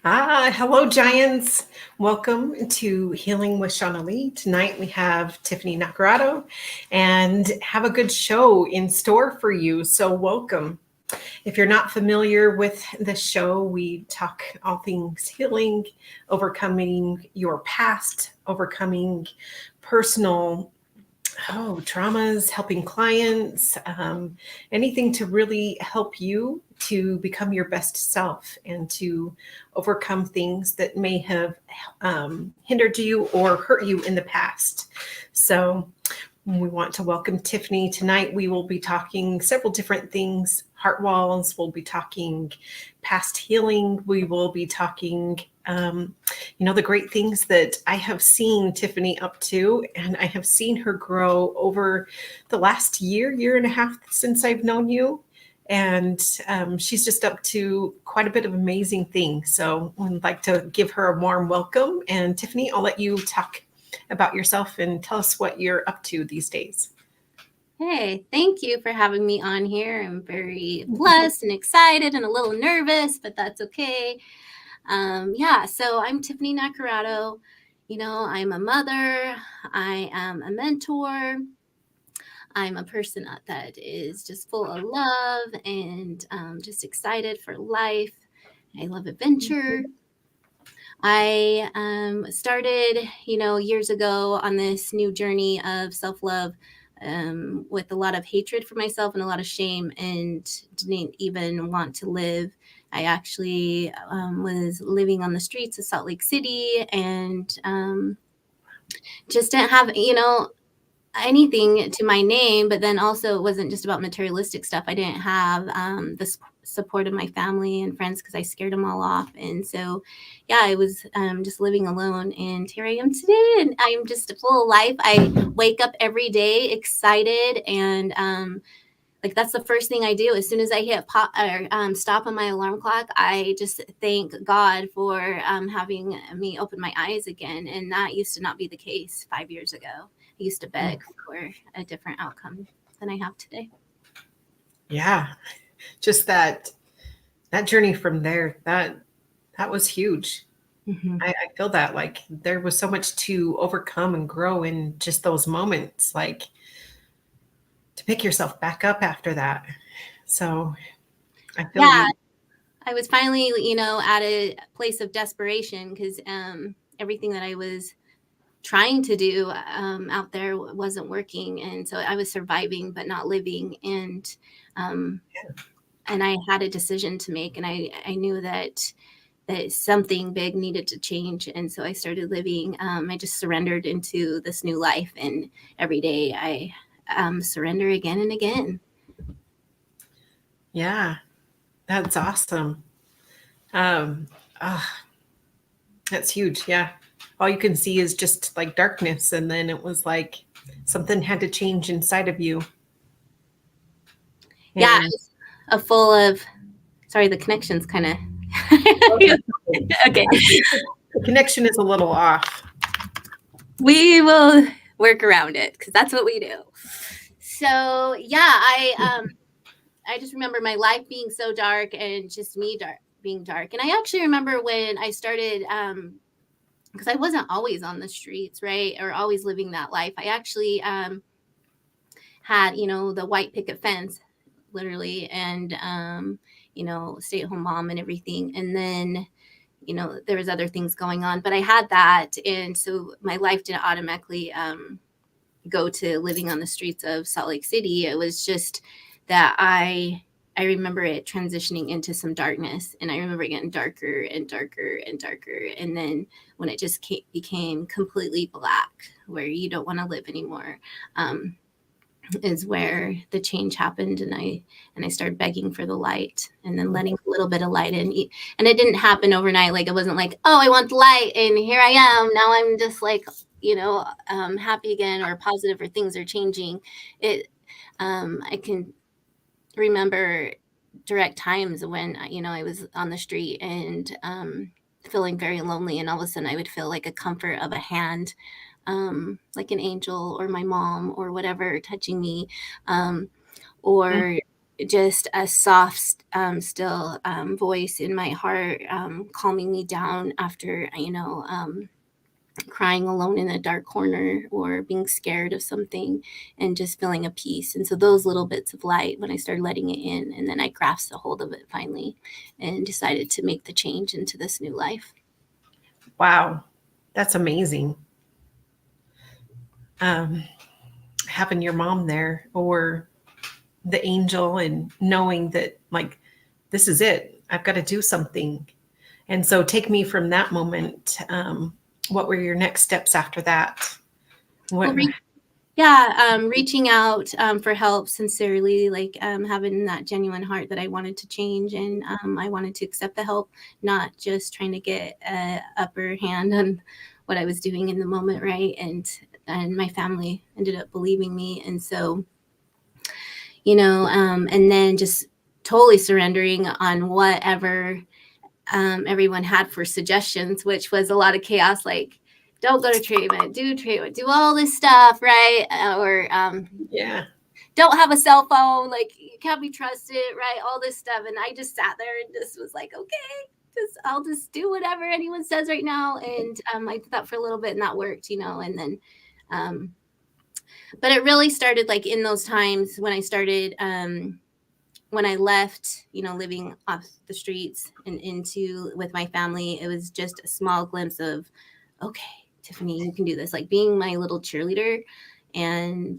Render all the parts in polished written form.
Hello, Giants. Welcome to Healing with Shawnalee. Tonight we have Tiffany Naccarato and have a good show in store for you. So, welcome. If you're not familiar with the show, we talk all things healing, overcoming your past, overcoming personal traumas, helping clients, anything to really help you to become your best self and to overcome things that may have hindered you or hurt you in the past. So, we want to welcome Tiffany tonight. We will be talking several different things. Heart walls. We'll be talking past healing. We will be talking, the great things that I have seen Tiffany up to, and I have seen her grow over the last year and a half since I've known you. And she's just up to quite a bit of amazing things. So I'd like to give her a warm welcome. And Tiffany, I'll let you talk about yourself and tell us what you're up to these days. Hey, thank you for having me on here. I'm very blessed and excited and a little nervous, but that's okay. So I'm Tiffany Naccarato. I'm a mother. I am a mentor. I'm a person that is just full of love and just excited for life. I love adventure. I started, years ago on this new journey of self-love with a lot of hatred for myself and a lot of shame, and didn't even want to live. I actually was living on the streets of Salt Lake City and just didn't have, anything to my name. But then also it wasn't just about materialistic stuff. I didn't have the support of my family and friends because I scared them all off. And so, I was just living alone, and here I am today, and I'm just full of life. I wake up every day excited, and that's the first thing I do. As soon as I hit stop on my alarm clock, I just thank God for having me open my eyes again. And that used to not be the case 5 years ago. I used to beg for a different outcome than I have today. Yeah, just that journey from there, that was huge. Mm-hmm. I feel that like there was so much to overcome and grow in just those moments, like to pick yourself back up after that. So I feel I was finally, at a place of desperation because everything that I was trying to do out there wasn't working. And so I was surviving, but not living. And I had a decision to make, and I knew that something big needed to change. And so I started living. I just surrendered into this new life. And every day I surrender again and again. Yeah, that's awesome. That's huge. Yeah. All you can see is just like darkness. And then it was like something had to change inside of you. And full of, sorry, the connection's kind of, okay. The connection is a little off. We will work around it because that's what we do. So I just remember my life being so dark and just me being dark. And I actually remember when I started, because I wasn't always on the streets, right, or always living that life. I actually had, the white picket fence, literally, and, stay-at-home mom and everything. And then, there was other things going on, but I had that. And so my life didn't automatically go to living on the streets of Salt Lake City. It was just that I remember it transitioning into some darkness, and I remember it getting darker and darker and darker. And then when it just became completely black, where you don't want to live anymore, is where the change happened. And I started begging for the light, and then letting a little bit of light in. And it didn't happen overnight. Like, it wasn't like, oh, I want the light and here I am. Now I'm just like, happy again, or positive, or things are changing. I can remember direct times when, I was on the street and feeling very lonely, and all of a sudden I would feel like a comfort of a hand, like an angel or my mom or whatever touching me, or just a soft, still voice in my heart, calming me down after, crying alone in a dark corner or being scared of something, and just feeling a peace. And so those little bits of light, when I started letting it in, and then I grasped a hold of it finally and decided to make the change into this new life. Wow, that's amazing. Having your mom there, or the angel, and knowing that, like, this is it. I've got to do something. And so take me from that moment. What were your next steps after that? What? Reaching out for help sincerely, like having that genuine heart that I wanted to change, and I wanted to accept the help, not just trying to get an upper hand on what I was doing in the moment, right? And my family ended up believing me, and so, and then just totally surrendering on whatever everyone had for suggestions, which was a lot of chaos, like, don't go to treatment, do all this stuff, right? Or don't have a cell phone, like, you can't be trusted, right? All this stuff. And I just sat there and just was like, okay, I'll just do whatever anyone says right now. And I did that for a little bit, and that worked, and then, but it really started like in those times when I started, when I left, living off the streets and into with my family. It was just a small glimpse of, okay, Tiffany, you can do this, like being my little cheerleader. And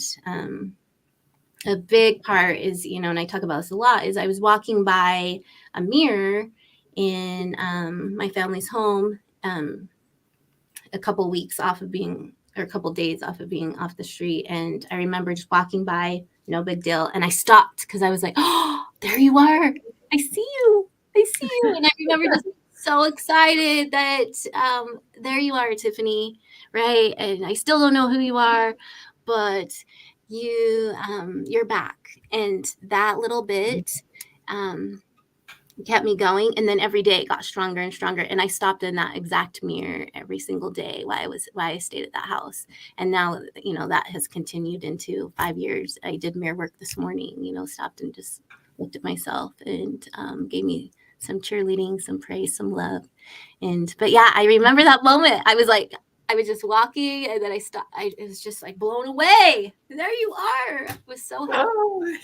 a big part is, and I talk about this a lot, is I was walking by a mirror in my family's home a couple days off of being off the street. And I remember just walking by, no big deal. And I stopped because I was like, oh, there you are. I see you. And I remember just so excited that there you are, Tiffany, right? And I still don't know who you are, but you're back. And that little bit kept me going. And then every day it got stronger and stronger. And I stopped in that exact mirror every single day while I stayed at that house. And now, that has continued into 5 years. I did mirror work this morning, stopped and just looked at myself, and gave me some cheerleading, some praise, some love. But yeah, I remember that moment. I was just walking, and then I stopped. It was just like blown away. There you are. I was so happy. Oh,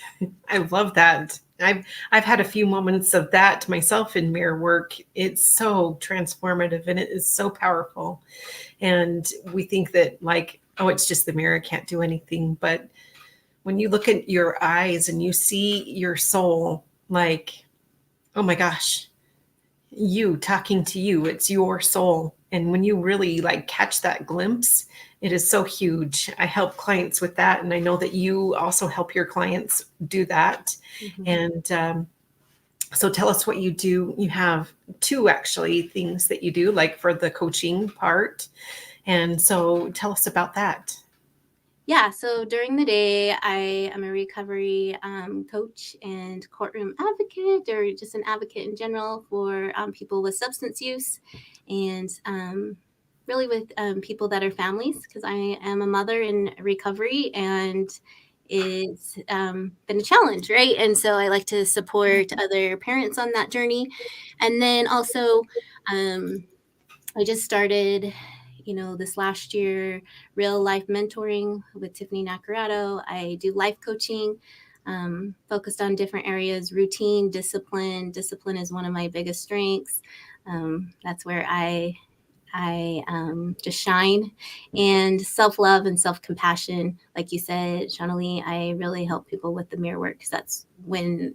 I love that. I've had a few moments of that myself in mirror work. It's so transformative, and it is so powerful. And we think that, like, oh, it's just the mirror, can't do anything. But when you look at your eyes and you see your soul, like, oh my gosh, you talking to you, it's your soul. And when you really like catch that glimpse, it is so huge. I help clients with that, and I know that you also help your clients do that. Mm-hmm. And so tell us what you do. You have 2 actually things that you do, like for the coaching part. And so tell us about that. Yeah, so during the day, I am a recovery coach and courtroom advocate, or just an advocate in general for people with substance use, and really with people that are families, because I am a mother in recovery, and it's been a challenge, right? And so I like to support other parents on that journey. And then also, I just started this last year, real life mentoring with Tiffany Naccarato. I do life coaching, focused on different areas: routine, discipline. Discipline is one of my biggest strengths. That's where I just shine. And self-love and self-compassion. Like you said, Shawnalee, I really help people with the mirror work, because that's when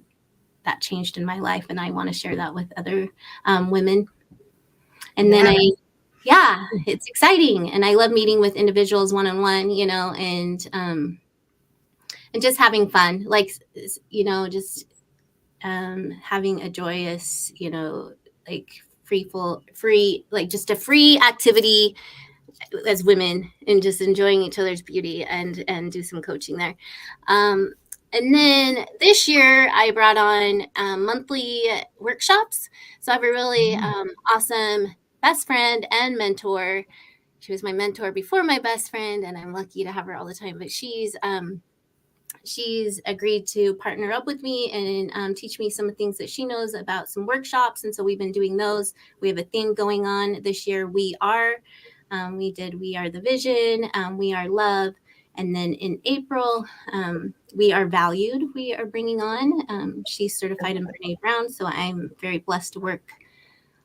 that changed in my life. And I want to share that with other women. And then it's exciting. And I love meeting with individuals one-on-one, and just having fun, like, just having a joyous, like like just a free activity as women, and just enjoying each other's beauty, and do some coaching there. And then this year I brought on monthly workshops. So I have a really awesome best friend and mentor. She was my mentor before my best friend, and I'm lucky to have her all the time. But she's she's agreed to partner up with me and teach me some things that she knows about some workshops. And so we've been doing those. We have a theme going on this year. We are the vision, we are love. And then in April, we are valued. We are bringing on, she's certified in Brene Brown. So I'm very blessed to work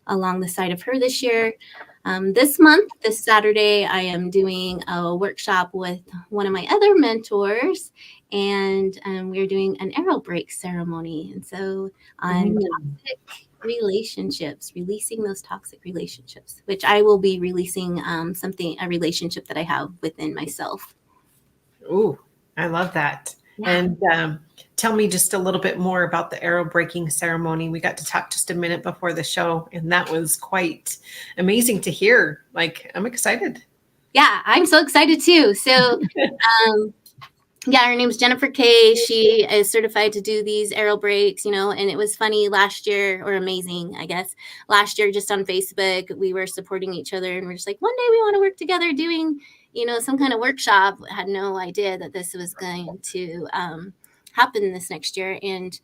along the side of her this year. This month, this Saturday, I am doing a workshop with one of my other mentors, and we're doing an Aerobraking Ceremony. And so on toxic relationships, releasing those toxic relationships, which I will be releasing a relationship that I have within myself. Ooh, I love that. Yeah. And tell me just a little bit more about the Aerobraking Ceremony. We got to talk just a minute before the show, and that was quite amazing to hear. Like, I'm excited. Yeah, I'm so excited too. So, yeah, her name's Jennifer Kay. She is certified to do these aero breaks, and it was funny last year, or amazing, I guess. Last year, just on Facebook, we were supporting each other, and we're just like, one day we want to work together doing, some kind of workshop. I had no idea that this was going to happen this next year. And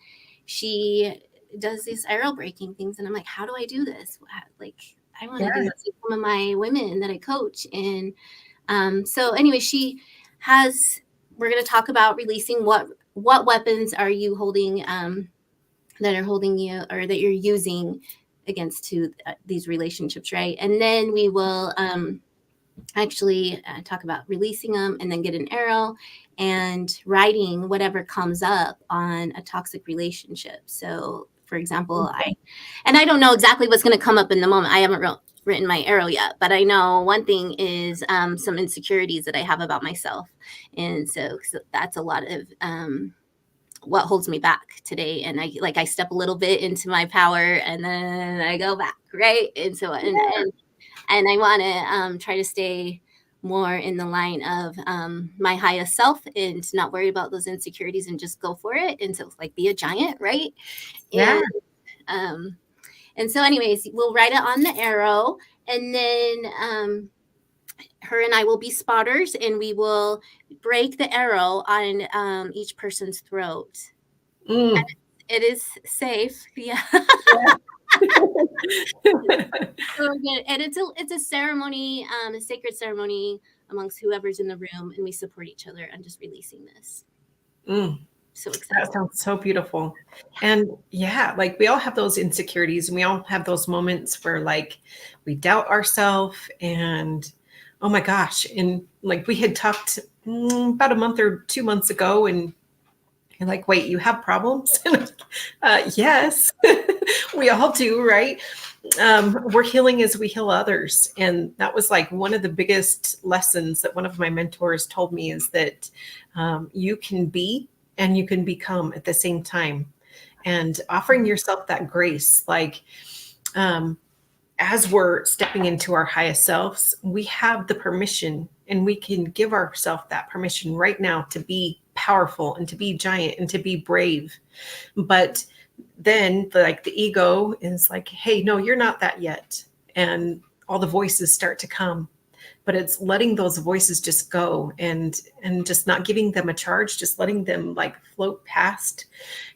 she does these aero breaking things, and I'm like, how do I do this? Like, I want to do this with some of my women that I coach. And so anyway, we're going to talk about releasing what weapons are you holding that are holding you, or that you're using against these relationships, right? And then we will actually talk about releasing them, and then get an arrow and writing whatever comes up on a toxic relationship. So, for example, I don't know exactly what's going to come up in the moment. I haven't written my arrow yet, but I know one thing is some insecurities that I have about myself. And so that's a lot of what holds me back today. And I step a little bit into my power, and then I go back, right? And so and I want to try to stay more in the line of my highest self, and not worry about those insecurities, and just go for it. And so be a giant, right? Yeah. And so anyways, we'll write it on the arrow, and then her and I will be spotters, and we will break the arrow on each person's throat. And it is safe. Yeah. And it's a ceremony, a sacred ceremony amongst whoever's in the room, and we support each other on just releasing this. So excited. That sounds so beautiful. And yeah, we all have those insecurities, and we all have those moments where we doubt ourselves, and oh my gosh. And we had talked about a month or 2 months ago, and you're like, wait, you have problems? Yes, we all do, right? We're healing as we heal others. And that was one of the biggest lessons that one of my mentors told me, is that you can be and you can become at the same time, and offering yourself that grace. As we're stepping into our highest selves, we have the permission, and we can give ourselves that permission right now to be powerful, and to be giant, and to be brave. But then the ego is hey, no, you're not that yet. And all the voices start to come. But it's letting those voices just go, and just not giving them a charge, just letting them float past.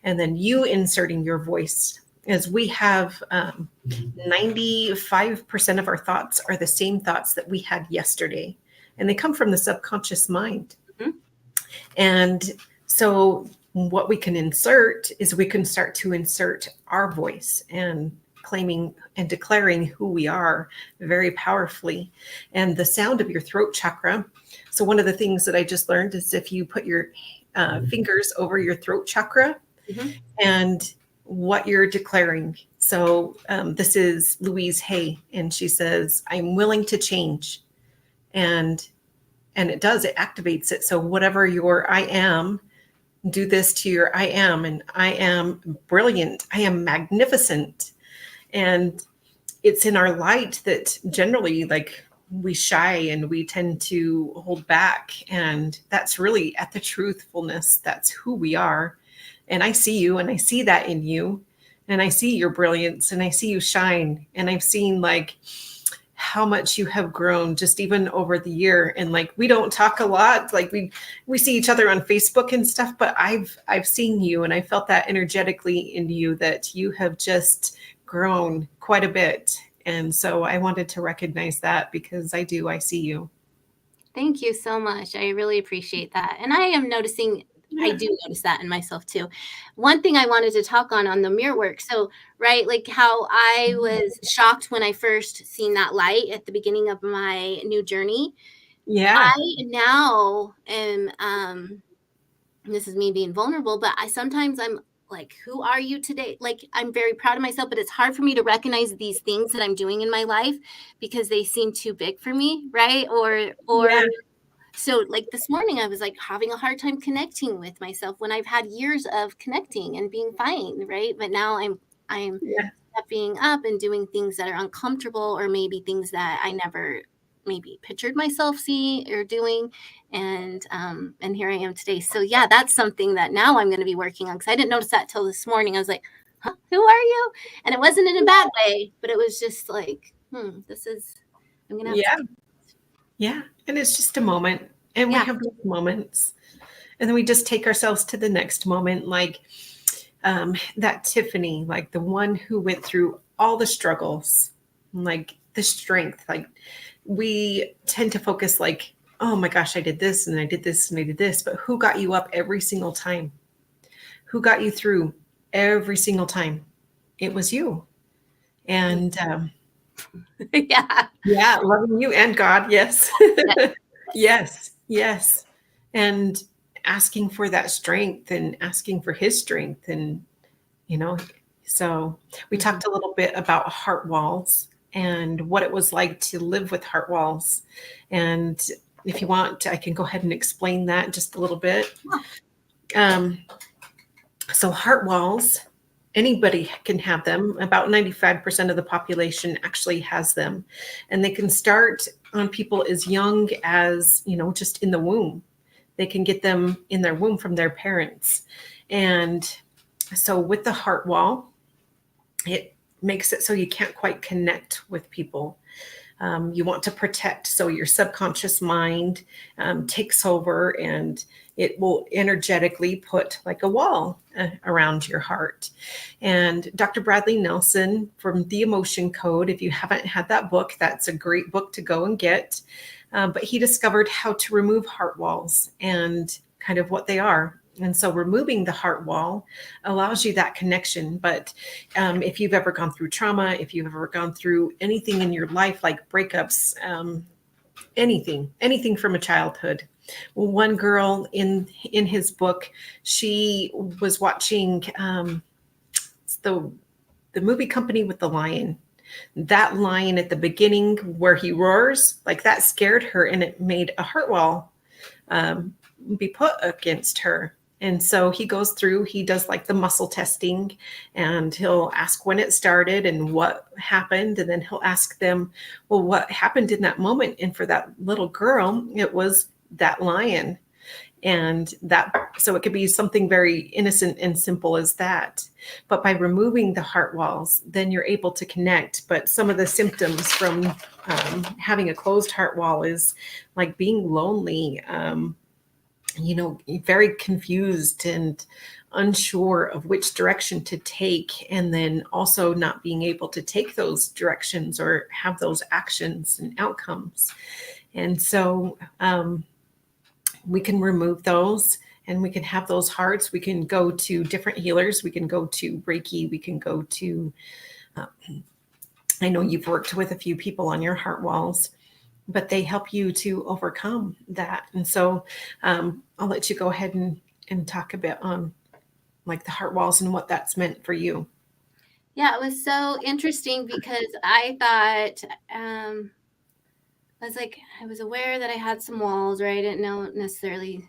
And then you inserting your voice, as we have 95% of our thoughts are the same thoughts that we had yesterday, and they come from the subconscious mind. And so what we can insert is, we can start to insert our voice, and claiming and declaring who we are very powerfully. And the sound of your throat chakra. So one of the things that I just learned is, if you put your fingers over your throat chakra, and what you're declaring. So this is Louise Hay, and she says, I'm willing to change. And it does, it activates it. So whatever your I am, do this to your I am. And I am brilliant. I am magnificent. And it's in our light that generally we shy, and we tend to hold back. And that's really at the truthfulness. That's who we are. And I see you, and I see that in you, and I see your brilliance, and I see you shine. And I've seen how much you have grown just even over the year. And like, we don't talk a lot, like we see each other on Facebook and stuff, but I've seen you, and I felt that energetically in you, that you have just grown quite a bit. And so I wanted to recognize that, because I see you. Thank you so much. I really appreciate that. And I am noticing, I do notice that in myself too. One thing I wanted to talk on the mirror work. So, right, like how I was shocked when I first seen that light at the beginning of my new journey. Yeah. I now am, this is me being vulnerable, but I sometimes I'm like, who are you today? Like, I'm very proud of myself, but it's hard for me to recognize these things that I'm doing in my life because they seem too big for me, right? Or Yeah. so like this morning I was like having a hard time connecting with myself when I've had years of connecting and being fine, right? But now I'm Yeah. stepping up and doing things that are uncomfortable, or maybe things that I never maybe pictured myself see or doing. And here I am today. So yeah, that's something that now I'm going to be working on, because I didn't notice that till this morning. I was like, huh, who are you? And it wasn't in a bad way, but it was just like, this is, I'm gonna have Yeah. to. Yeah. And it's just a moment. And we Yeah. have those moments. And then we just take ourselves to the next moment. Like that Tiffany, like the one who went through all the struggles, like the strength. Like, we tend to focus like, oh my gosh, I did this and I did this and I did this. But who got you up every single time? Who got you through every single time? It was you. And Yeah. yeah, loving you and God. Yes. Yes. Yes. Yes. And asking for that strength and asking for his strength. And, you know, so we Mhm. talked a little bit about heart walls and what it was like to live with heart walls. And if you want, I can go ahead and explain that just a little bit. Um, so heart walls, anybody can have them. About 95% of the population actually has them. And they can start on people as young as, just in the womb. They can get them in their womb from their parents. And so with the heart wall, it makes it so you can't quite connect with people. You want to protect, so your subconscious mind takes over, and it will energetically put like a wall around your heart. And Dr. Bradley Nelson from The Emotion Code, if you haven't had that book, that's a great book to go and get. But he discovered how to remove heart walls and kind of what they are. And so removing the heart wall allows you that connection. But if you've ever gone through trauma, if you've ever gone through anything in your life, like breakups, anything from a childhood. Well, one girl in his book, she was watching the movie Company with the Lion. That lion at the beginning where he roars, like that scared her, and it made a heart wall be put against her. And so he goes through, he does like the muscle testing, and he'll ask when it started and what happened. And then he'll ask them, well, what happened in that moment? And for that little girl, it was that lion. And that, so it could be something very innocent and simple as that. But by removing the heart walls, then you're able to connect. But some of the symptoms from having a closed heart wall is like being lonely, very confused and unsure of which direction to take, and then also not being able to take those directions or have those actions and outcomes. And so we can remove those, and we can have those hearts. We can go to different healers. We can go to Reiki. We can go to, I know you've worked with a few people on your heart walls, but they help you to overcome that. And so I'll let you go ahead and talk a bit on like the heart walls and what that's meant for you. Yeah, it was so interesting because I thought, I was aware that I had some walls, right? I didn't necessarily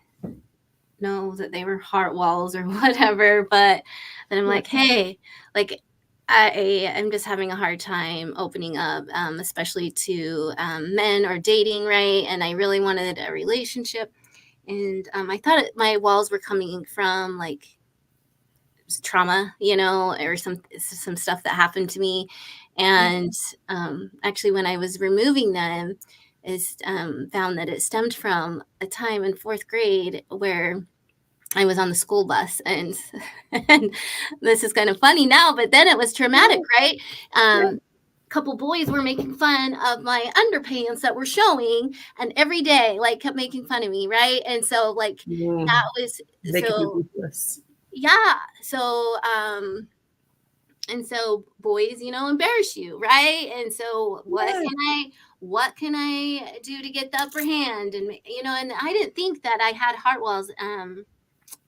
know that they were heart walls or whatever, but then I'm like, hey, like I'm just having a hard time opening up, especially to men or dating, right? And I really wanted a relationship. And I thought my walls were coming from like trauma, or some stuff that happened to me. And actually, when I was removing them, is found that it stemmed from a time in 4th grade where I was on the school bus, and and this is kind of funny now, but then it was traumatic, right? Couple boys were making fun of my underpants that were showing, and every day kept making fun of me, right? And so that was yeah. So and so boys, embarrass you, right? And so what can I do to get the upper hand? And and I didn't think that I had heart walls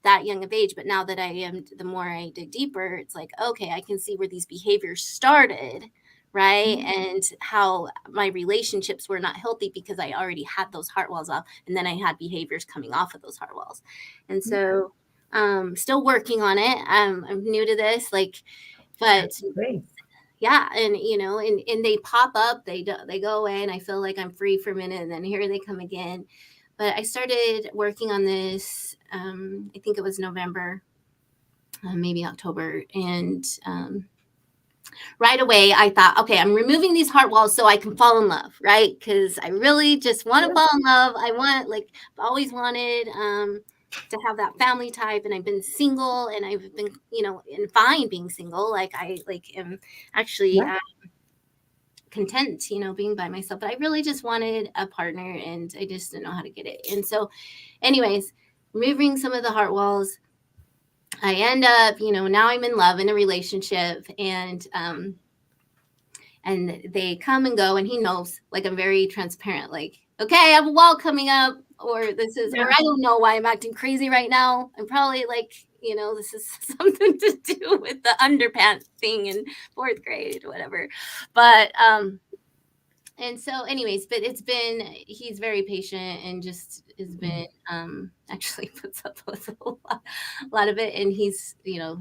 that young of age, but now that I am, the more I dig deeper, it's like, okay, I can see where these behaviors started, right? And how my relationships were not healthy because I already had those heart walls off, and then I had behaviors coming off of those heart walls. And so still working on it. I'm new to this, but yeah, and and they pop up, they go away, and I feel like I'm free for a minute, and then here they come again. But I started working on this, I think it was November, maybe October. And right away, I thought, okay, I'm removing these heart walls so I can fall in love, right? Because I really just want to fall in love. I want, I've always wanted to have that family type. And I've been single, and I've been, and fine being single. I am actually content, being by myself, but I really just wanted a partner, and I just didn't know how to get it. And so anyways, removing some of the heart walls, I end up, now I'm in love, in a relationship, and they come and go, and he knows, I'm very transparent, okay, I have a wall coming up, or this is, or I don't know why I'm acting crazy right now. I'm probably this is something to do with the underpants thing in 4th grade or whatever. But and so anyways, but he's very patient, and just has been actually puts up with a lot of it. And he's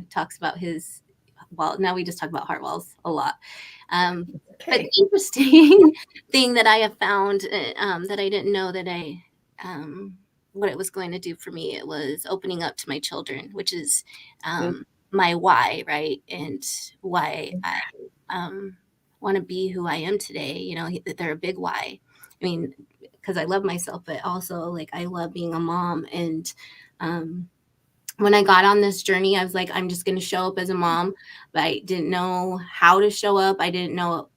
talks about his, well, now we just talk about heart walls a lot. But the interesting thing that I have found, that I didn't know that what it was going to do for me, it was opening up to my children, which is my why, right? And why I want to be who I am today. They're a big why. I mean, because I love myself, but also I love being a mom. And when I got on this journey, I was like, I'm just going to show up as a mom, but I didn't know how to show up. I didn't know,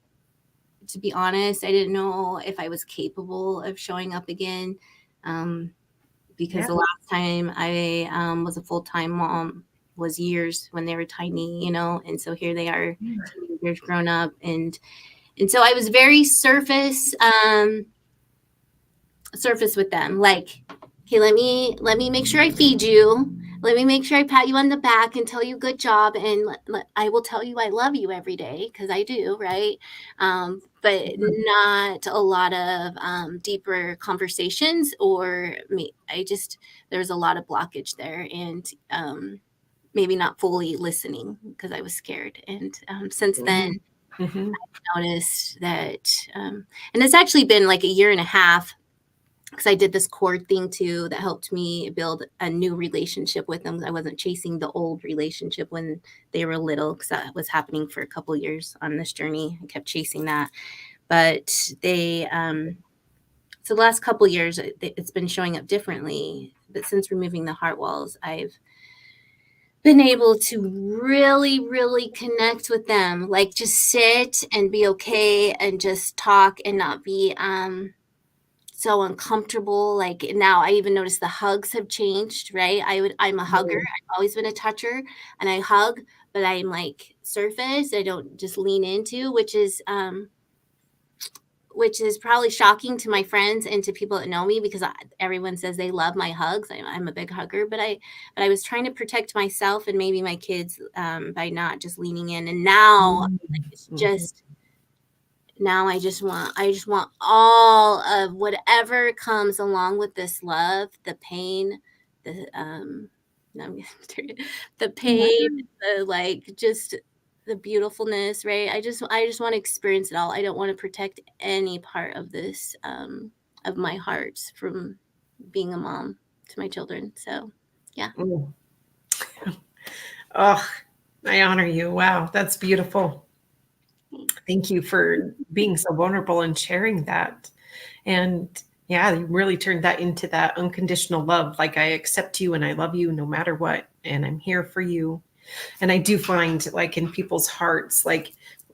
to be honest, I didn't know if I was capable of showing up again. Because the last time I was a full-time mom was years, when they were tiny, and so here they are, teenagers, grown up, and so I was very surface with them. Okay, let me make sure I feed you. Let me make sure I pat you on the back and tell you good job, and I will tell you I love you every day, because I do, right? But not a lot of deeper conversations, or there's a lot of blockage there, and maybe not fully listening, because I was scared. And since then, I've noticed that, and it's actually been a year and a half, because I did this cord thing too that helped me build a new relationship with them. I wasn't chasing the old relationship when they were little, because that was happening for a couple of years on this journey. I kept chasing that. But so the last couple of years, it's been showing up differently. But since removing the heart walls, I've been able to really, really connect with them. Just sit and be okay, and just talk, and not be so uncomfortable. Now I even notice the hugs have changed, right? I'm a hugger. I've always been a toucher, and I hug, but I'm surface. I don't just lean into, which is probably shocking to my friends and to people that know me, because everyone says they love my hugs. I'm a big hugger, but I was trying to protect myself and maybe my kids by not just leaning in. And now it's just, now I just want all of whatever comes along with this love, the pain, the the pain, the just the beautifulness, right? I just want to experience it all. I don't want to protect any part of this, of my heart, from being a mom to my children. So yeah. Oh, I honor you. Wow, that's beautiful. Thank you for being so vulnerable and sharing that. And yeah, you really turned that into that unconditional love. Like, I accept you and I love you no matter what. And I'm here for you. And I do find, like, in people's hearts, like,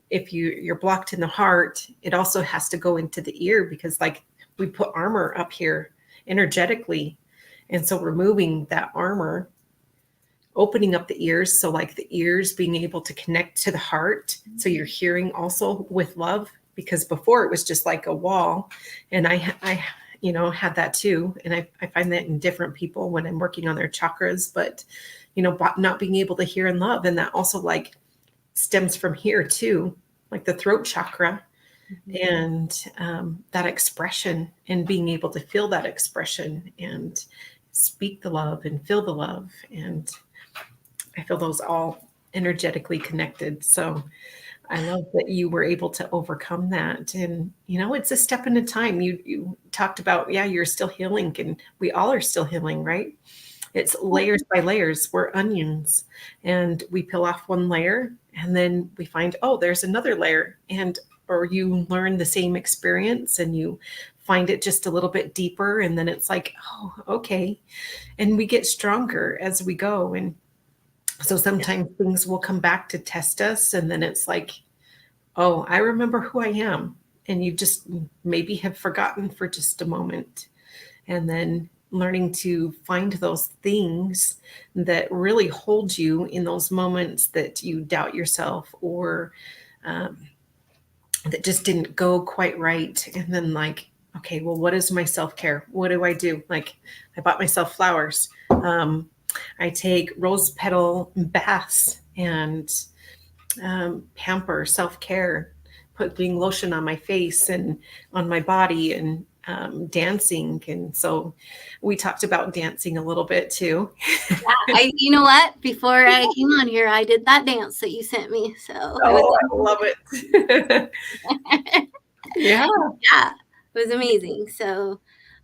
if you're blocked in the heart, it also has to go into the ear, because, like, we put armor up here energetically. And so removing that armor, opening up the ears, so like the ears being able to connect to the heart, so you're hearing also with love, because before it was just like a wall. And I had that too. And I find that in different people when I'm working on their chakras, but not being able to hear and love. And that also, like, stems from here too, like the throat chakra. And that expression, and being able to feel that expression and speak the love and feel the love. And I feel those all energetically connected. So I love that you were able to overcome that. And, it's a step at a time. You talked about, yeah, you're still healing, and we all are still healing, right? It's layers by layers. We're onions, and we peel off one layer and then we find, oh, there's another layer. Or you learn the same experience and you find it just a little bit deeper. And then it's like, oh, okay. And we get stronger as we go. And so sometimes things will come back to test us. And then it's like, oh, I remember who I am. And you just maybe have forgotten for just a moment. And then learning to find those things that really hold you in those moments that you doubt yourself, or that just didn't go quite right. And then, like, okay, well, what is my self-care? What do I do? Like, I bought myself flowers. I take rose petal baths and pamper, self-care, putting lotion on my face and on my body, and dancing. And so we talked about dancing a little bit too. You know what? Before I came on here, I did that dance that you sent me. So I love it. Yeah. Yeah, it was amazing. So,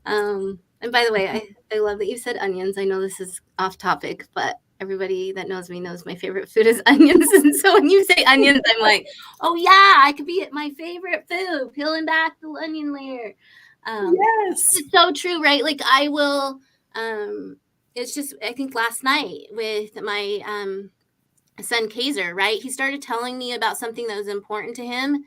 and by the way, I love that you said onions. I know this is off topic, but everybody that knows me knows my favorite food is onions. And so when you say onions, I'm like, oh yeah, I could be at my favorite food, peeling back the onion layer. Yes. It's so true, right? Like I will, it's just, I think last night with my son Kaiser, right? He started telling me about something that was important to him,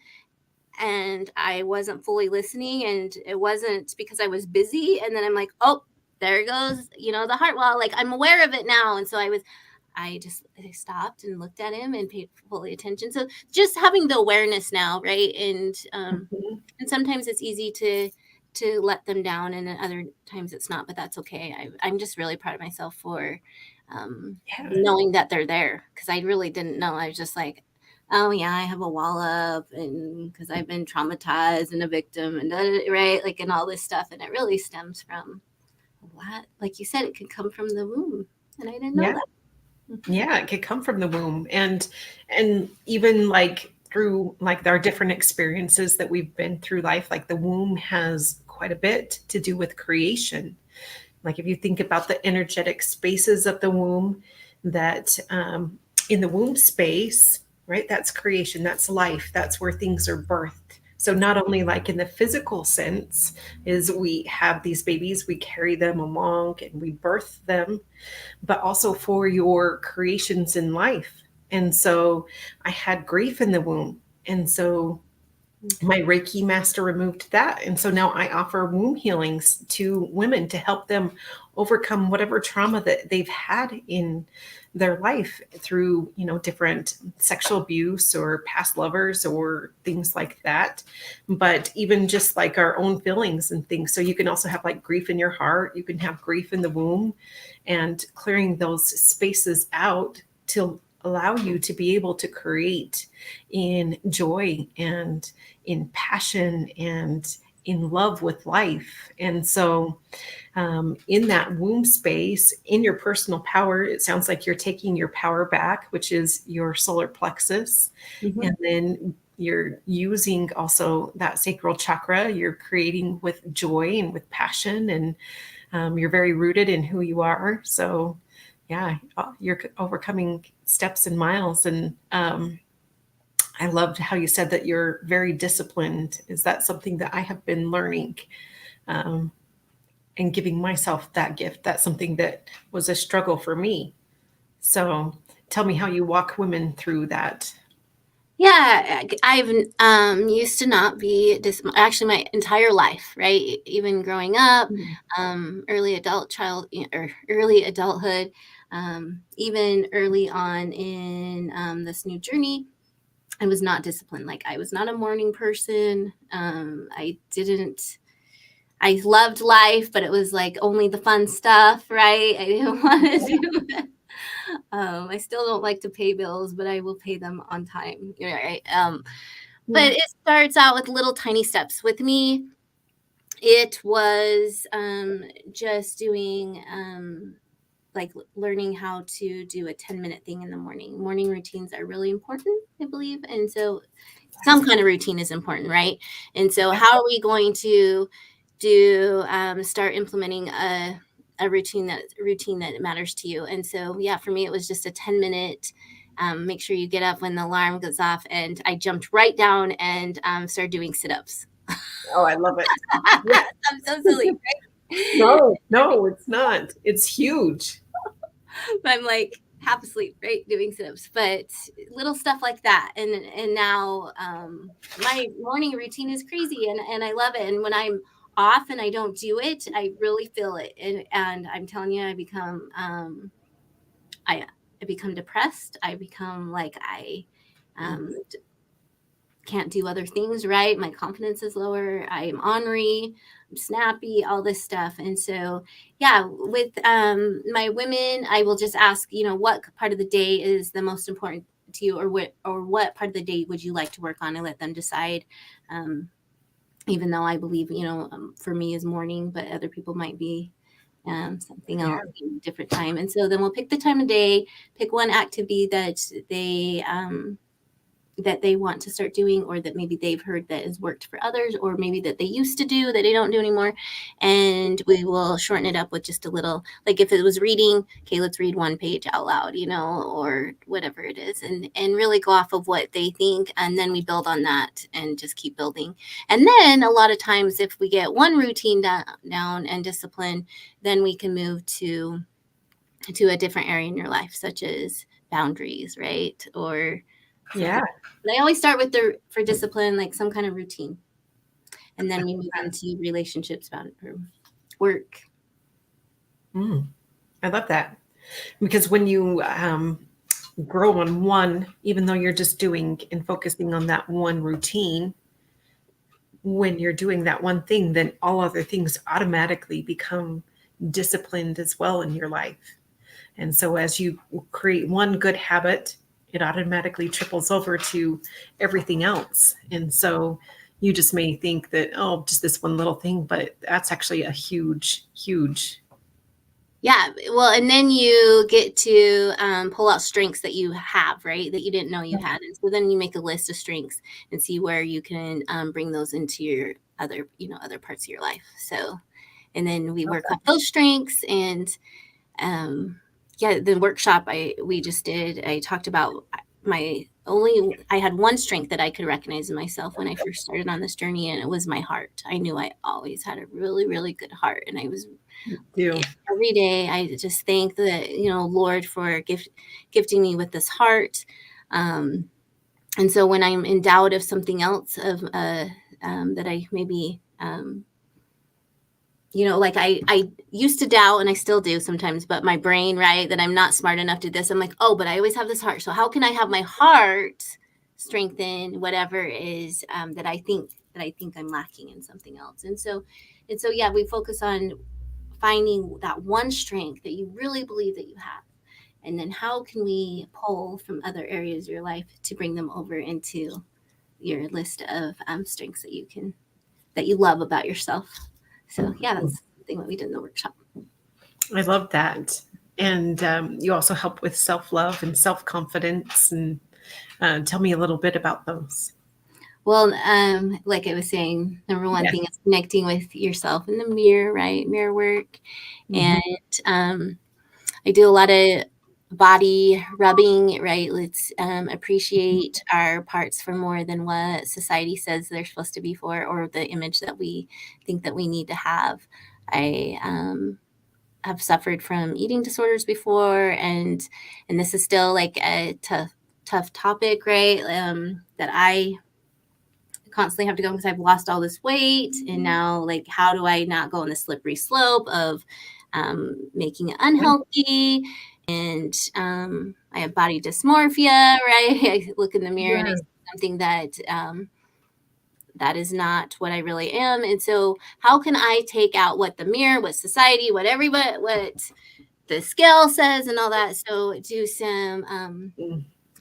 and I wasn't fully listening, and it wasn't because I was busy. And then I'm like, oh, there goes, the heart wall. Like I'm aware of it now. And so I stopped and looked at him and paid fully attention. So just having the awareness now, right? And and sometimes it's easy to let them down, and then other times it's not, but that's okay. I'm just really proud of myself for knowing that they're there, because I really didn't know. I was just like, oh yeah, I have a wall up, and because I've been traumatized and a victim, and right, like, and all this stuff, and it really stems from what, like you said, it can come from the womb, and I didn't know that. Yeah, it could come from the womb, and even like through like our different experiences that we've been through life. Like the womb has quite a bit to do with creation. Like if you think about the energetic spaces of the womb, that in the womb space, right? That's creation, that's life, that's where things are birthed. So not only like in the physical sense is we have these babies, we carry them along and we birth them, but also for your creations in life. And so I had grief in the womb. And so my Reiki master removed that. And so now I offer womb healings to women to help them overcome whatever trauma that they've had in their life through, different sexual abuse or past lovers or things like that. But even just like our own feelings and things. So you can also have like grief in your heart. You can have grief in the womb, and clearing those spaces out to allow you to be able to create in joy and in passion and in love with life. And so in that womb space, in your personal power, it sounds like you're taking your power back, which is your solar plexus. And then you're using also that sacral chakra. You're creating with joy and with passion, and you're very rooted in who you are. So Yeah, you're overcoming steps and miles. And I loved how you said that you're very disciplined. Is that something that I have been learning, um, and giving myself that gift? That's something that was a struggle for me. So tell me how you walk women through that. Yeah, I've used to not be actually my entire life, right? Even growing up, Mm. early adulthood, even early on in this new journey, I was not disciplined. Like I was not a morning person. I loved life, but it was like only the fun stuff, right? I didn't want to do it. I still don't like to pay bills, but I will pay them on time. Right? But Yeah. it starts out with little tiny steps. With me, it was just doing like learning how to do a 10-minute thing in the morning. Morning routines are really important, I believe. And so some kind of routine is important, right? And so Yeah. how are we going to start implementing a routine that matters to you? And so, yeah, for me, it was just a 10-minute. Make sure you get up when the alarm goes off, and I jumped right down and started doing sit-ups. Oh, I love it. Yeah. I'm so silly, right? No, no, it's not. It's huge. But I'm like half asleep, right, doing sit-ups, but little stuff like that. And now my morning routine is crazy, and I love it. And when I'm off and I don't do it, I really feel it. And I'm telling you, I become depressed. I become like um, can't do other things right. My confidence is lower. I'm ornery, I'm snappy, all this stuff. And so, yeah, with my women, I will just ask, what part of the day is the most important to you, or what part of the day would you like to work on, and let them decide. Even though I believe, for me is morning, but other people might be something Yeah. else, different time. And so then we'll pick the time of day, pick one activity that they want to start doing, or that maybe they've heard that has worked for others, or maybe that they used to do that they don't do anymore. And we will shorten it up with just a little, like if it was reading, okay, let's read one page out loud, or whatever it is, and really go off of what they think. And then we build on that and just keep building. And then a lot of times, if we get one routine down and discipline, then we can move to a different area in your life, such as boundaries, right? Or Yeah. I always start with for discipline, like some kind of routine. And then we move into relationships, or work. I love that. Because when you grow on one, even though you're just doing and focusing on that one routine, when you're doing that one thing, then all other things automatically become disciplined as well in your life. And so as you create one good habit, it automatically triples over to everything else. And so you just may think that, oh, just this one little thing, but that's actually a huge, huge. Yeah. Well, and then you get to pull out strengths that you have, right? That you didn't know you had. And so then you make a list of strengths and see where you can bring those into your other parts of your life. So, and then we work on those strengths. And the workshop we just did, I talked about I had one strength that I could recognize in myself when I first started on this journey, and it was my heart. I knew I always had a really, really good heart, and I was every day I just thank the Lord for gifting me with this heart. And so when I'm in doubt of something else that I maybe like I used to doubt, and I still do sometimes, but my brain, right, that I'm not smart enough to do this. I'm like, oh, but I always have this heart. So how can I have my heart strengthen whatever is that I think I'm lacking in something else? And so, yeah, we focus on finding that one strength that you really believe that you have. And then how can we pull from other areas of your life to bring them over into your list of strengths that you love about yourself? So, yeah, that's something that we did in the workshop. I love that. And you also help with self-love and self-confidence. And tell me a little bit about those. Well, like I was saying, number one thing is connecting with yourself in the mirror, right? Mirror work. Mm-hmm. And I do a lot of body rubbing, right? Let's appreciate our parts for more than what society says they're supposed to be for, or the image that we think that we need to have. I have suffered from eating disorders before, and this is still like a tough topic, right? That I constantly have to go because I've lost all this weight, and now like how do I not go on the slippery slope of making it unhealthy? And I have body dysmorphia, right? I look in the mirror and I see something that that is not what I really am. And so how can I take out what the mirror, what society, what everybody, what the scale says and all that? So do some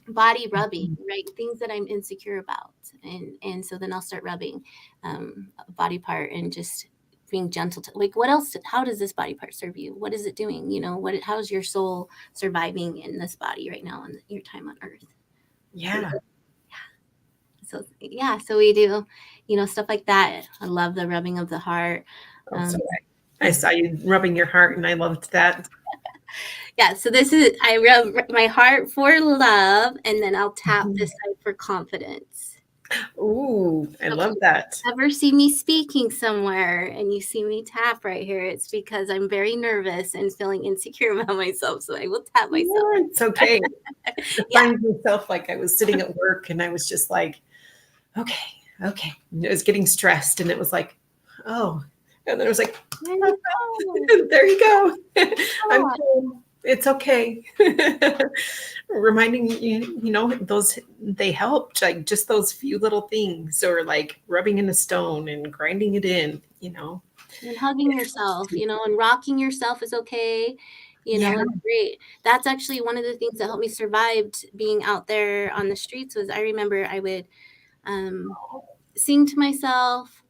body rubbing, right? Things that I'm insecure about. And so then I'll start rubbing a body part and just being gentle to, like, what else, how does this body part serve you? What is it doing? You know, how's your soul surviving in this body right now in your time on earth? Yeah. So yeah, so we do, you know, stuff like that. I love the rubbing of the heart. So I saw you rubbing your heart and I loved that. Yeah, so this is, I rub my heart for love, and then I'll tap this side for confidence. Ooh, I love that. Ever see me speaking somewhere and you see me tap right here, it's because I'm very nervous and feeling insecure about myself. So I will tap myself. Yeah, it's okay. I find myself like I was sitting at work and I was just like, okay. And I was getting stressed and it was like, oh. And then I was like, there you go. I'm cool. It's okay. Reminding you, you know, those, they helped, like just those few little things, or like rubbing in a stone and grinding it in, you know. And hugging yourself, you know, and rocking yourself is okay. You know, it's great. That's actually one of the things that helped me survive being out there on the streets. Was I remember I would sing to myself.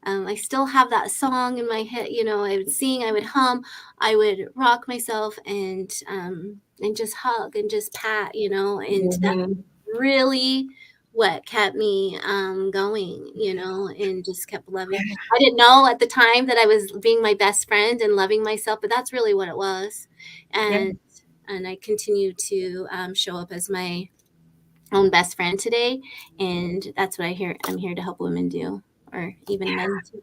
I still have that song in my head, you know, I would sing, I would hum, I would rock myself and just hug and just pat, you know, and that's really what kept me going, you know, and just kept loving. I didn't know at the time that I was being my best friend and loving myself, but that's really what it was. And I continue to show up as my own best friend today, and that's what I'm here to help women do, or even men too.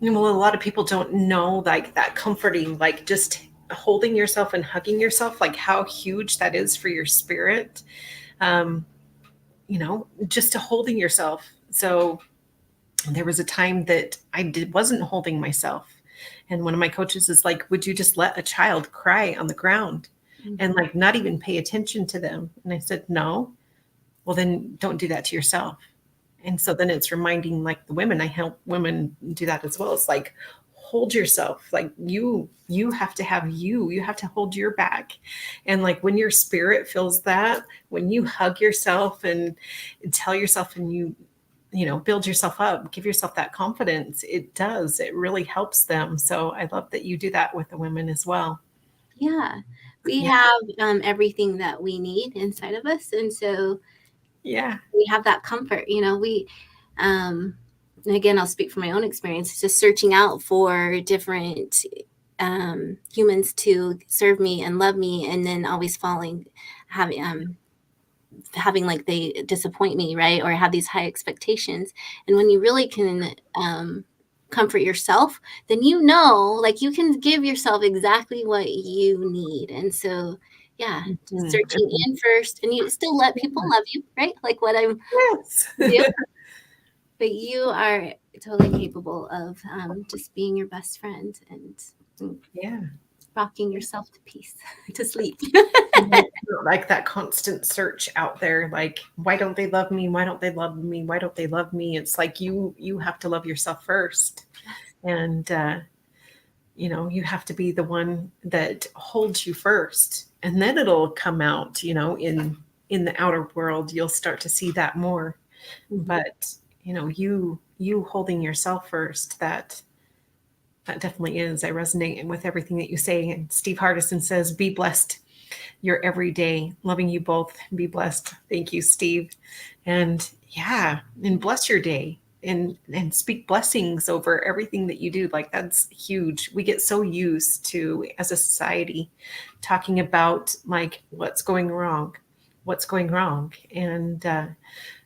Well, a lot of people don't know like that comforting, like just holding yourself and hugging yourself, like how huge that is for your spirit. You know, just to holding yourself. So there was a time that wasn't holding myself. And one of my coaches is like, would you just let a child cry on the ground and like not even pay attention to them? And I said, no. Well, then don't do that to yourself. And so then it's reminding like the women, I help women do that as well. It's like, hold yourself, like you have to have you have to hold your back. And like when your spirit feels that, when you hug yourself and tell yourself and you know, build yourself up, give yourself that confidence, it really helps them. So I love that you do that with the women as well. Yeah, we have everything that we need inside of us, and so we have that comfort, you know. We and again, I'll speak from my own experience, just searching out for different humans to serve me and love me, and then always having like they disappoint me, right? Or have these high expectations. And when you really can comfort yourself, then you know, like you can give yourself exactly what you need. And so searching in first, and you still let people love you, right? Like what I'm doing. But you are totally capable of just being your best friend and rocking yourself to peace, to sleep. Like that constant search out there, like, why don't they love me? Why don't they love me? Why don't they love me? It's like you have to love yourself first. And, you know, you have to be the one that holds you first. And then it'll come out, you know, in the outer world, you'll start to see that more. But, you know, you holding yourself first, that definitely is. I resonate with everything that you say. And Steve Hardison says, be blessed your every day. Loving you both. Be blessed. Thank you, Steve. And and bless your day. and speak blessings over everything that you do. Like, that's huge. We get so used to, as a society, talking about like what's going wrong, and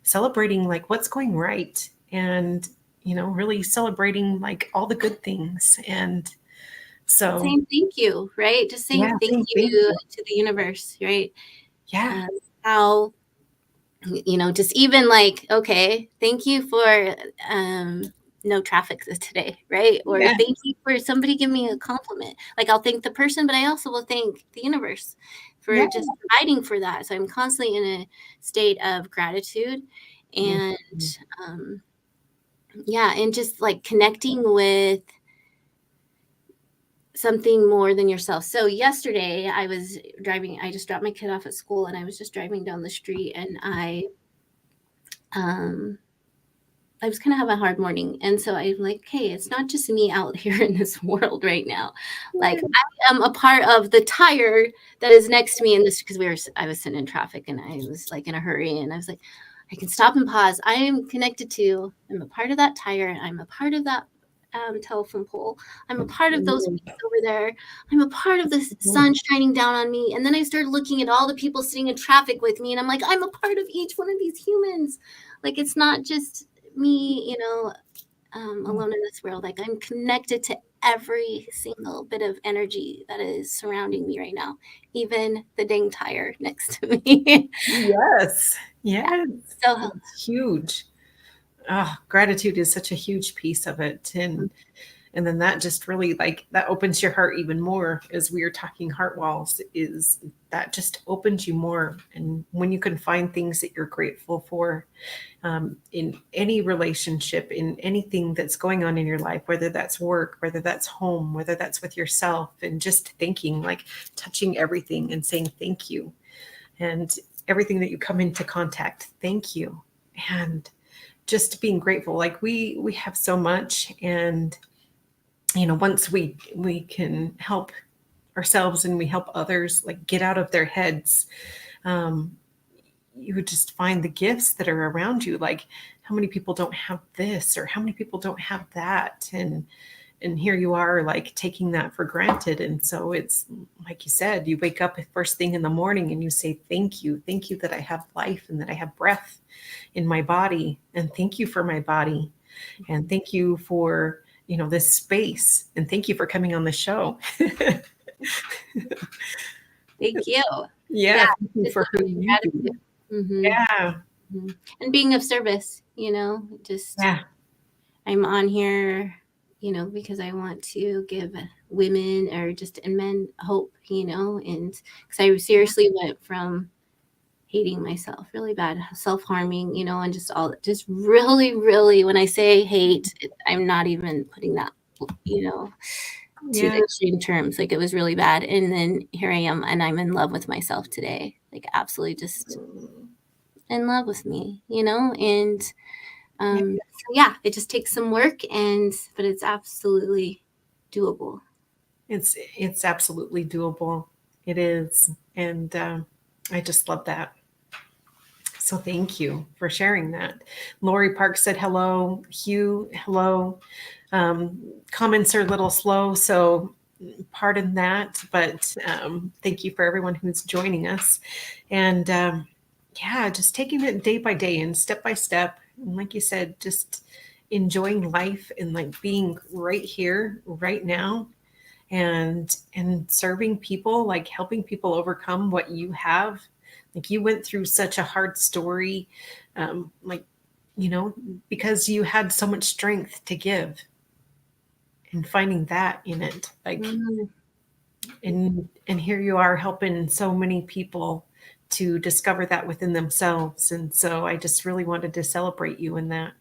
celebrating like what's going right, and really celebrating like all the good things. And so Saying thank you, right? Just saying yeah, thank thank you you. to the universe, right? Yeah, How, just even like, okay, thank you for no traffic today, right? Or yeah, thank you for somebody give me a compliment. Like, I'll thank the person, but I also will thank the universe for yeah. just providing for that. So I'm constantly in a state of gratitude, and Mhm. and just like connecting with something more than yourself. So yesterday I was driving, I just dropped my kid off at school, and I was just driving down the street, and I was kind of having a hard morning. And so I'm like, hey, it's not just me out here in this world right now. Like, I am a part of the tire that is next to me. And this, because I was sitting in traffic, and I was like in a hurry, and I was like, I can stop and pause. I am connected to, I'm a part of that tire. I'm a part of that telephone pole. I'm a part of those weeds over there. I'm a part of the sun shining down on me. And then I started looking at all the people sitting in traffic with me, and I'm like, I'm a part of each one of these humans. Like, it's not just me, alone in this world. Like, I'm connected to every single bit of energy that is surrounding me right now, even the dang tire next to me. Yes, yes. So It's huge. Gratitude is such a huge piece of it. And then that just really, like, that opens your heart even more. As we are talking heart walls, is that just opens you more. And when you can find things that you're grateful for, in any relationship, in anything that's going on in your life, whether that's work, whether that's home, whether that's with yourself, and just thinking, like touching everything and saying thank you, and everything that you come into contact, thank you. And just being grateful. Like, we have so much. And once we can help ourselves and we help others, like, get out of their heads, um, you would just find the gifts that are around you. Like, how many people don't have this, or how many people don't have that? And here you are, like, taking that for granted. And so it's like you said, you wake up first thing in the morning and you say thank you that I have life, and that I have breath in my body, and thank you for my body, and thank you for this space, and thank you for coming on the show. thank you. Yeah, thank you Just for who living in you gratitude. do. Mhm. Yeah, And being of service, just yeah, I'm on here, because I want to give women, or just and men, hope, and because I seriously went from hating myself really bad, self-harming, and just really, really, when I say hate, I'm not even putting that, to the yeah. extreme terms. Like, it was really bad. And then here I am, and I'm in love with myself today. Like, absolutely just in love with me, and Yeah. it just takes some work, but it's absolutely doable. It's absolutely doable. It is. And I just love that. So thank you for sharing that. Lori Park said hello. Hugh, hello. Comments are a little slow, so pardon that. But thank you for everyone who's joining us. And yeah, just taking it day by day and step by step. And like you said, just enjoying life, and like being right here, right now, and serving people, like helping people overcome what you have. Like, you went through such a hard story, like, because you had so much strength to give, and finding that in it, like, Mm, and here you are helping so many people to discover that within themselves. And so I just really wanted to celebrate you in that.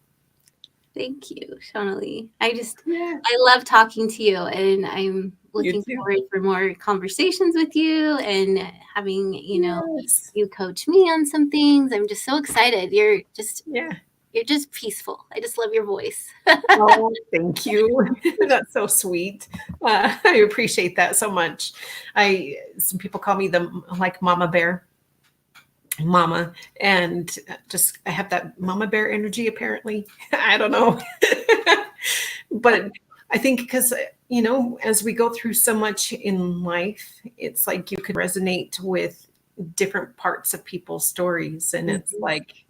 thank you, Shawnalee. Yeah, I love talking to you, and I'm you looking too. forward for more conversations with you, and having, Yes. you coach me on some things. I'm just so excited. Yeah. You're just peaceful. I just love your voice. Oh, thank you. That's so sweet. I appreciate that so much. Some people call me the, like, mama bear. mama, and just I have that mama bear energy apparently. I don't know. But I think because, as we go through so much in life, it's like you could resonate with different parts of people's stories. And it's Mhm. like,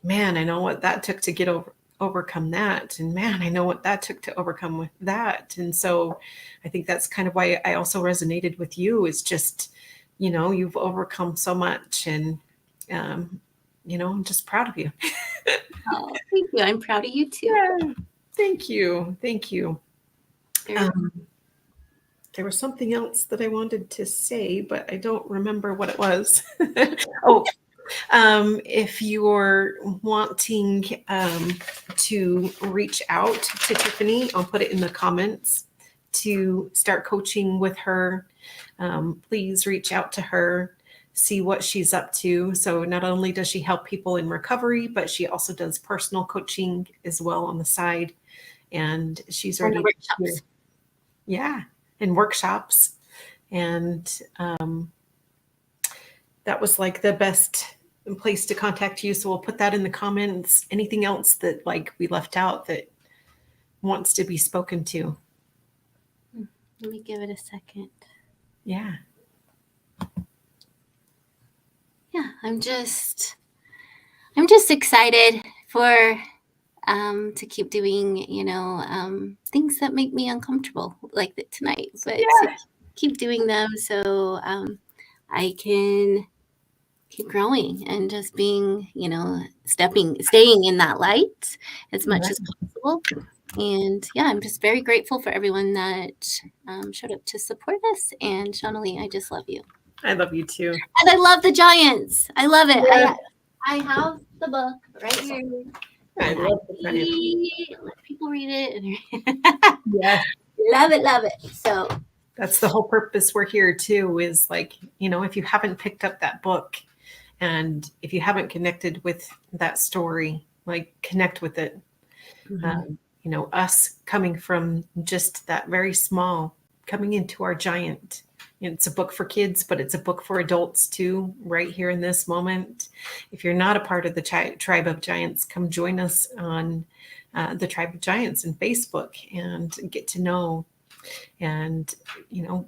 man, I know what that took to overcome that. And man, I know what that took to overcome with that. And so I think that's kind of why I also resonated with you, is just, you've overcome so much. And, I'm just proud of you. Oh, thank you. I'm proud of you too. Yeah. Thank you. Thank you. Very There was something else that I wanted to say, but I don't remember what it was. Oh, if you're wanting to reach out to Tiffany, I'll put it in the comments to start coaching with her. Please reach out to her, see what she's up to. So not only does she help people in recovery, but she also does personal coaching as well on the side. And she's And the ready to hear. workshops. Yeah, and workshops. And that was like the best place to contact you. So we'll put that in the comments. Anything else that like we left out that wants to be spoken to? Let me give it a second. Yeah. Yeah, I'm just excited for to keep doing, things that make me uncomfortable like tonight, but to keep doing them so I can keep growing and just being, staying in that light as much as possible. And yeah, I'm just very grateful for everyone that showed up to support us. And Shawnalee, I just love you. I love you too. And I love the Giants. I love it. Yeah. I have the book right here. I love the Giants. Let people read it. Yeah. Love it. So That's the whole purpose we're here too, is like, if you haven't picked up that book and if you haven't connected with that story, like connect with it. Us coming from just that very small, coming into our giant. It's a book for kids, but it's a book for adults too, right here in this moment. If you're not a part of the Tribe of Giants, come join us on the Tribe of Giants in Facebook and get to know and,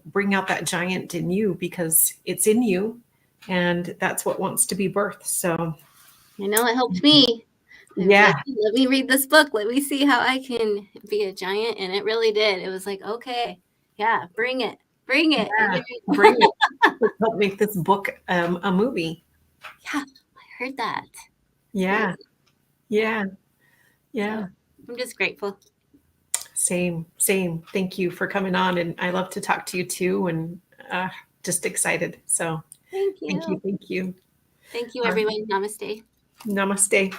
bring out that giant in you, because it's in you and that's what wants to be birthed. So I know it helped me. yeah. Like, let me read this book. Let me see how I can be a giant. And it really did. It was like, okay, yeah, bring it. Yeah, bring it. Let's help make this book a movie. Yeah, I heard that. Yeah. Yeah. So, I'm just grateful. Same. Thank you for coming on. And I love to talk to you too. And just excited. So thank you. Thank you. Thank you, everyone. Namaste. Namaste.